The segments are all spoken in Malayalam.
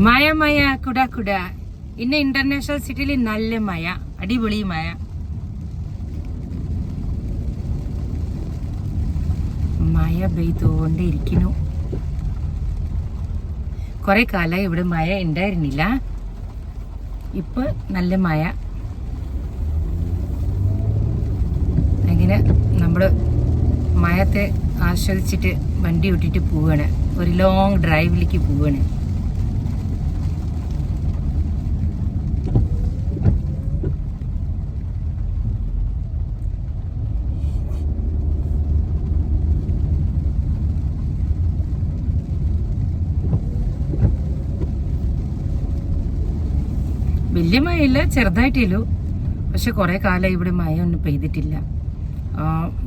മഴ മഴ കുട കുട. ഇന്ന് ഇന്റർനാഷണൽ സിറ്റിയിൽ നല്ല മഴ, അടിപൊളി മഴ. മഴ പെയ്തുകൊണ്ടിരിക്കുന്നു. കുറെ കാലം ഇവിടെ മഴ ഉണ്ടായിരുന്നില്ല, ഇപ്പൊ നല്ല മഴ. അങ്ങനെ നമ്മള് മഴത്തെ ആസ്വദിച്ചിട്ട് വണ്ടി ഓട്ടിട്ട് പോവാണ്. ഒരു ലോങ് ഡ്രൈവിലേക്ക് പോവാണ്. വലിയ മഴയില്ല, ചെറുതായിട്ടേലു. പക്ഷെ കുറെ കാലം ഇവിടെ മഴ ഒന്നും പെയ്തിട്ടില്ല.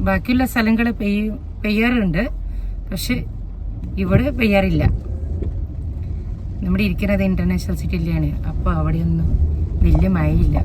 ബാക്കിയുള്ള സ്ഥലങ്ങൾ പെയ്യാറുണ്ട്, പക്ഷെ ഇവിടെ പെയ്യാറില്ല. നമ്മുടെ ഇരിക്കുന്നത് ഇന്റർനാഷണൽ സിറ്റിയിലാണ്, അപ്പൊ അവിടെയൊന്നും വലിയ മഴയില്ല.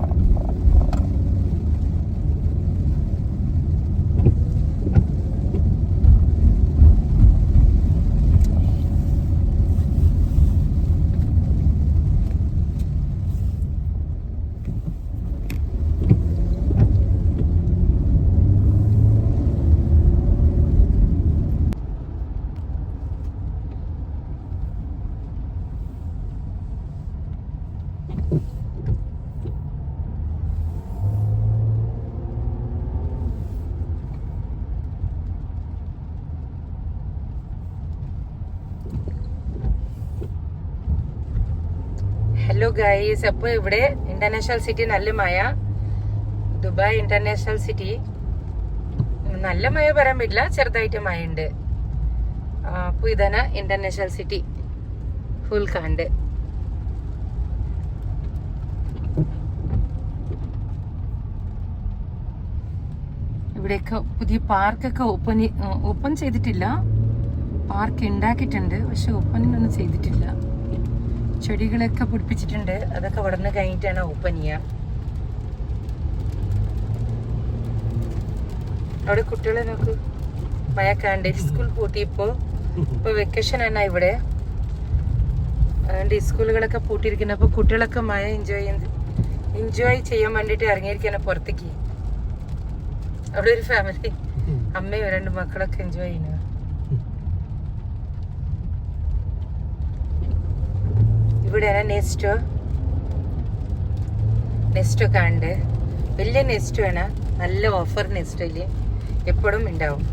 ഹലോ ഗൈസ്, അപ്പോൾ ഇവിടെ ഇന്റർനാഷണൽ സിറ്റി നല്ല മഴ. ദുബായ് ഇന്റർനാഷണൽ സിറ്റി നല്ല മഴ പറയാൻ പറ്റില്ല, ചെറുതായിട്ട് മഴ ഉണ്ട്. അപ്പോൾ ഇതാണ് ഇന്റർനാഷണൽ സിറ്റി ഫുൾ കണ്ട്. ഇവിടെയൊക്കെ പുതിയ പാർക്കൊക്കെ ഓപ്പൺ ചെയ്തിട്ടില്ല. പാർക്ക് ഉണ്ടാക്കിയിട്ടുണ്ട്, പക്ഷെ ഓപ്പൺ ചെയ്തിട്ടില്ല. ചെടികളൊക്കെ പിടിപ്പിച്ചിട്ടുണ്ട്, അതൊക്കെ അവിടെ നിന്ന് കഴിഞ്ഞിട്ടാണ് ഓപ്പൺ ചെയ്യുക. അവിടെ കുട്ടികളെ നോക്ക്, മഴക്കാണ്ട് സ്കൂൾ പൂട്ടിയപ്പോ ഇപ്പൊ വെക്കേഷൻ ആണ് ഇവിടെ. അതുകൊണ്ട് സ്കൂളുകളൊക്കെ പൂട്ടിയിരിക്കുന്നപ്പോ കുട്ടികളൊക്കെ മഴ എൻജോയ് ചെയ്യാൻ വേണ്ടിട്ട് ഇറങ്ങിയിരിക്കാണ് പുറത്തേക്ക്. അവിടെ ഒരു ഫാമിലി, അമ്മയും 2 മക്കളൊക്കെ എൻജോയ് ചെയ്യുന്നു. ഇവിടെയാണ് നെസ്റ്റോ കണ്ട്. വലിയ നെസ്റ്റോ ആണ്, നല്ല ഓഫർ നെസ്റ്റോയില് എപ്പോഴും ഉണ്ടാവും.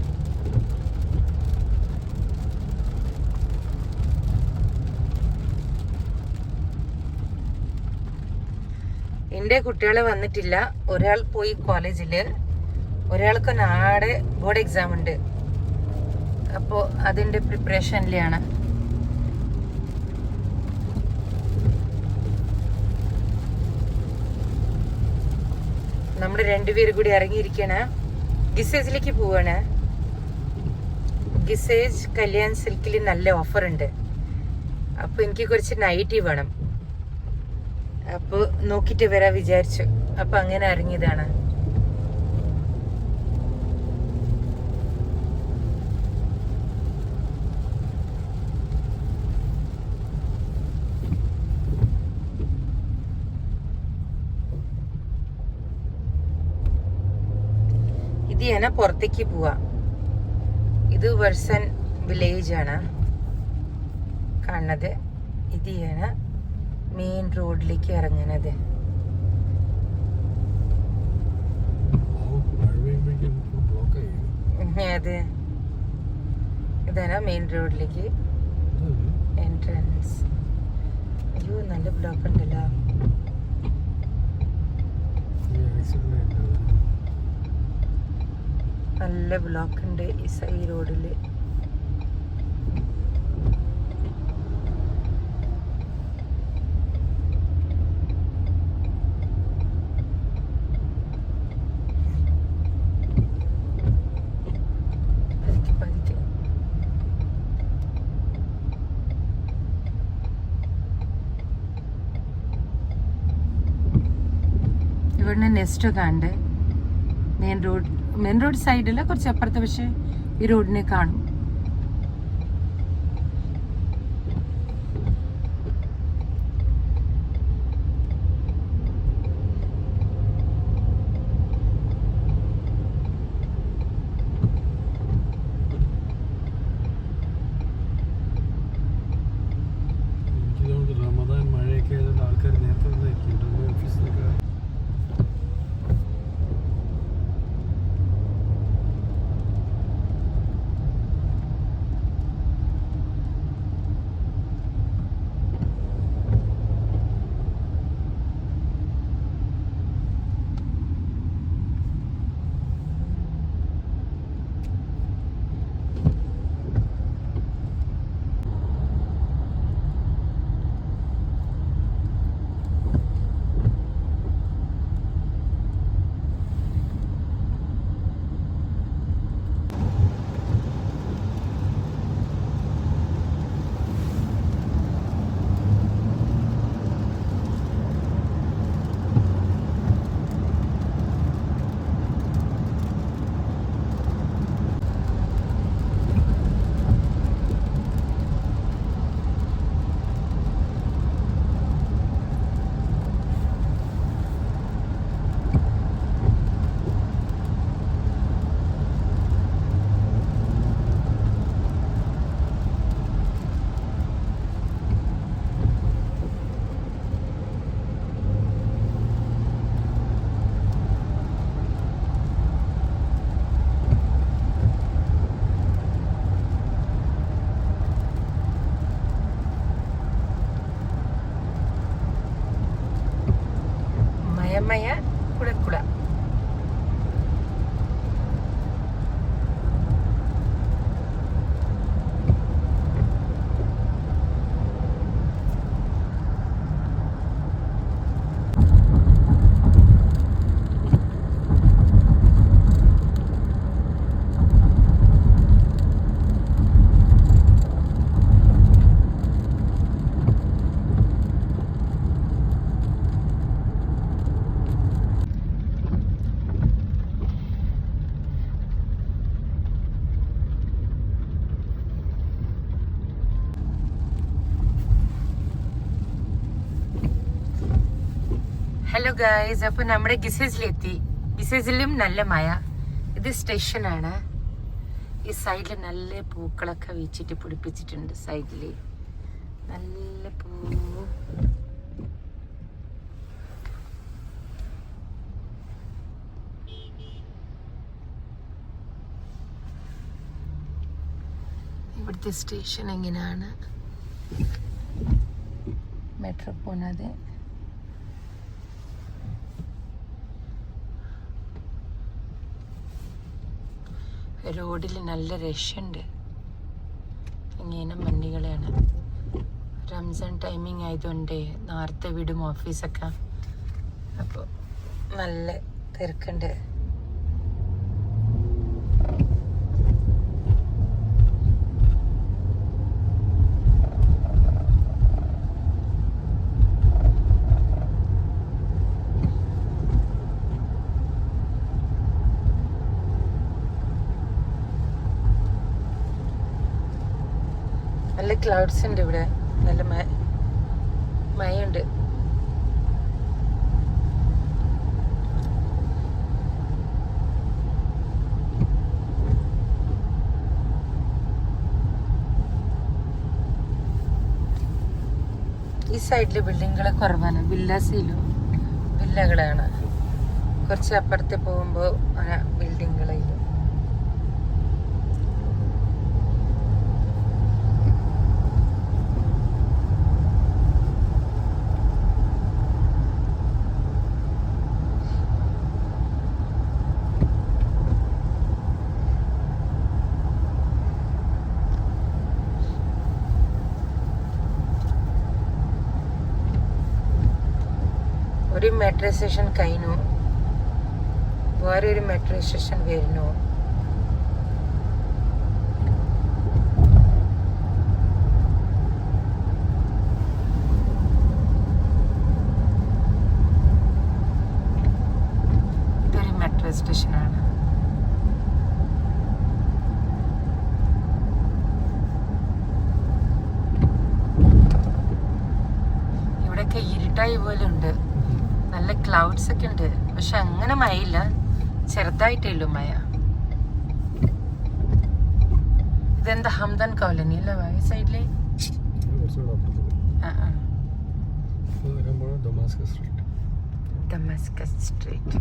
എൻ്റെ കുട്ടികളെ വന്നിട്ടില്ല. ഒരാൾ പോയി കോളേജില്, ഒരാൾക്ക് നാളെ ബോർഡ് എക്സാം ഉണ്ട്. അപ്പോൾ അതിൻ്റെ പ്രിപ്പറേഷനിലാണ്. നമ്മൾ 2 പേരും കൂടി ഇറങ്ങിയിരിക്കണ ഗിസേജിലേക്ക് പോവാണ്. ഗിസേജ് കല്യാൺ സിൽക്കിൽ നല്ല ഓഫർ ഉണ്ട്. അപ്പൊ എനിക്ക് കുറച്ച് നൈറ്റി വേണം, അപ്പൊ നോക്കിട്ട് വരാ വിചാരിച്ചു. അപ്പൊ അങ്ങനെ ഇറങ്ങിയതാണ്. ഇതാണ് പുറത്തേക്ക് പോവാ. ഇത് വർസൻ വില്ലേജ് ആണ് കാണുന്നത്. ഇതാണ് മെയിൻ റോഡിലേക്ക് ഇറങ്ങുന്നത്. അതെ, ഇതാണ് മെയിൻ റോഡിലേക്ക് എൻട്രൻസ്. അയ്യോ, നല്ല ബ്ലോക്ക് ഉണ്ടല്ലോ. നല്ല ബ്ലോക്ക് ഉണ്ട് ഈ റോഡില്. ഇവിടുന്ന് നെസ്റ്റോ കണ്ട് മെയിൻ റോഡ് സൈഡിൽ കുറച്ച് അപ്പുറത്ത്, പക്ഷെ ഈ റോഡിനെ കാണും. മയ കുളക്കുള. ഹലോ ഗായ്സ്, അപ്പോൾ നമ്മുടെ ഗിസേജിലെത്തി. ഗിസേജിലും നല്ല മഴ. ഇത് സ്റ്റേഷനാണ്. ഈ സൈഡിൽ നല്ല പൂക്കളൊക്കെ വെച്ചിട്ട് പിടിപ്പിച്ചിട്ടുണ്ട്. സൈഡിൽ നല്ല പൂ. ഇവിടുത്തെ സ്റ്റേഷൻ എങ്ങനെയാണ് മെട്രോ പോണത്. റോഡിൽ നല്ല രഷുണ്ട്. ഇങ്ങനെ വണ്ടികളാണ്. റംസാൻ ടൈമിങ് ആയതുകൊണ്ട് നേരത്തെ വിടും ഓഫീസൊക്കെ. അപ്പോൾ നല്ല തിരക്കുണ്ട്. നല്ല ക്ലൗഡ്സ് ഉണ്ട് ഇവിടെ. നല്ല മഴയുണ്ട്. ഈ സൈഡില് ബിൽഡിങ്ങുകൾ കുറവാണ്. വില്ലകളാണ്. കുറച്ച് അപ്പുറത്ത് പോകുമ്പോൾ ബിൽഡിങ്ങുകളില്ല. ഒരു മെട്രോ സ്റ്റേഷൻ കഴിഞ്ഞു, വേറൊരു മെട്രോ സ്റ്റേഷൻ വരുന്നു. ഇതൊരു മെട്രോ സ്റ്റേഷനാണ്. ഇവിടെയൊക്കെ ഇരുട്ടായി പോലെ ഉണ്ട്. നല്ല ക്ലൗഡ്സ് ഒക്കെ ഉണ്ട്. പക്ഷെ അങ്ങനെ മഴയില്ല, ചെറുതായിട്ടേ ഉള്ളൂ മഴ. ഇതെന്താ ഹംദൻ കോളനി അല്ലേ ഈ സൈഡില്? Damascus street.